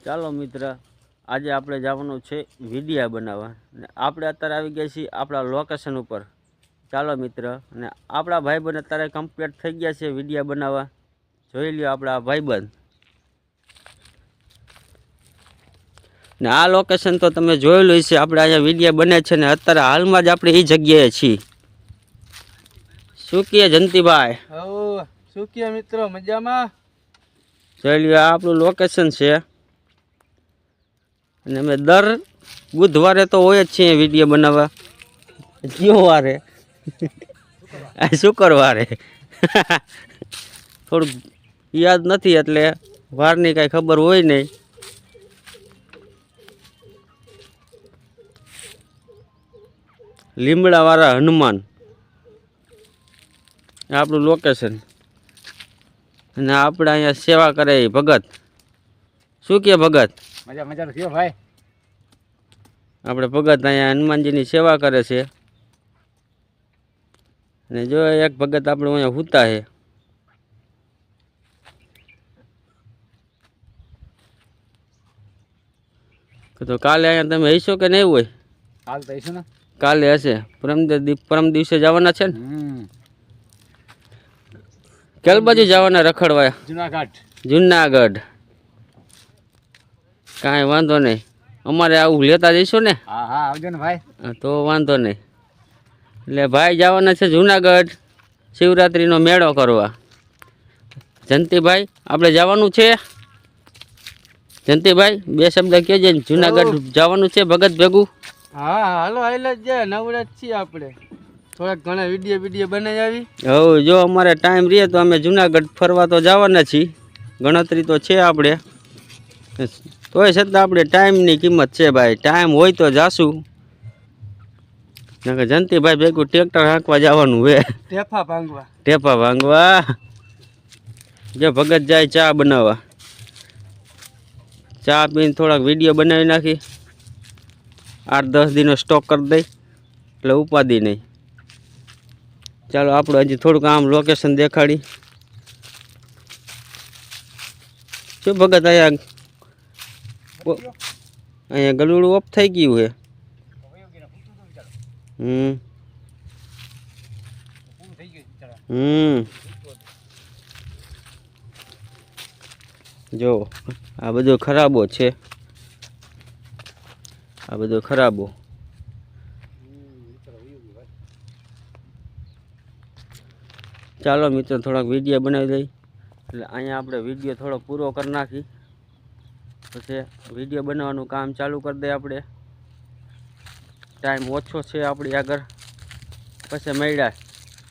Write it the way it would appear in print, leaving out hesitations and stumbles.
ચાલો મિત્ર, આજે આપણે જવાનું છે વિડીયા બનાવવા અને આપણે અત્યારે આવી ગયા છીએ આપણા લોકેશન ઉપર. ચાલો મિત્ર, અને આપણા ભાઈબંધ અત્યારે કમ્પ્લીટ થઈ ગયા છે વિડીયા બનાવવા. જોઈ લ્યો આપણા ભાઈબંધ. ને આ લોકેશન તો તમે જોયેલું છે, આપણે અહીંયા વિડીયા બને છે ને અત્યારે હાલમાં જ આપણે એ જગ્યાએ છીએ. શું કહે જંતીભાઈ? શું કહે મિત્રો, મજામાં? જોઈ લ્યો આ આપણું લોકેશન છે. અને અમે દર બુધવારે તો હોય જ છીએ વિડીયો બનાવવા. કયો વારે? શુક્રવારે. થોડુંક યાદ નથી એટલે વારની કાંઈ ખબર હોય નહીં. લીમડાવાળા હનુમાન આપણું લોકેશન. અને આપણે અહીંયા સેવા કરે ભગત. શું કે ભગત? મજા મજા થયો ભાઈ. આપણે ભગત અહીંયા હનુમાનજીની સેવા કરે છે. અને જો એક ભગત આપણે અહીંયા હુતા છે. તો કાલે અહીંયા તમે હશો કે નહીં હોય? હાલ તો હશું ને. કાલે હશે. પરમ દિવસે જવાના છે ને? કેલ બાજુ જવાના રખડવા? જુનાગઢ. કાંઈ વાંધો નહીં, અમારે આવું લેતા જઈશું ને. હા આવજો ને ભાઈ. તો વાંધો નહીં. એટલે ભાઈ જવાના છે જુનાગઢ શિવરાત્રીનો મેળો કરવા. જંતીભાઈ આપણે જવાનું છે. જંતીભાઈ બે શબ્દ કહેજે. જુનાગઢ જવાનું છે ભગત ભેગું. હા હાલો હાલ જ જાય. નવરાત છીએ આપણે. થોડાક ઘણા વિડીયો બનાવી આવી. હવે જો અમારે ટાઈમ રહે તો અમે જુનાગઢ ફરવા તો જવાના છીએ. ગણતરી તો છે આપણે. તોય છતાં આપણે ટાઈમની કિંમત છે ભાઈ. ટાઈમ હોય તો જાશું. જંતીભાઈ ભેગું ટ્રેક્ટર હાંકવા જવાનું હે. ટેફા ભાંગવા. જો ભગત જાય ચા બનાવવા. ચા પીને થોડાક વિડીયો બનાવી નાખી. 8-10 દિનનો સ્ટોક કરી દઈ એટલે ઉપાધિ નહીં. ચાલો આપણે હજી થોડુંક આમ લોકેશન દેખાડી. શું ભગત અહીંયા ગલુડું ઓફ થઈ ગયું છે. જો આ બધું ખરાબો છે. આ બધું ખરાબો. ચાલો મિત્રો થોડાક વિડીયો બનાવી દઈ. એટલે અહીંયા આપણે વિડીયો થોડો પૂરો કરી નાખી. પછી વિડીયો બનાવવાનું કામ ચાલુ કરી દઈએ આપણે. ટાઈમ ઓછો છે આપણી આગળ. પછી મળ્યા.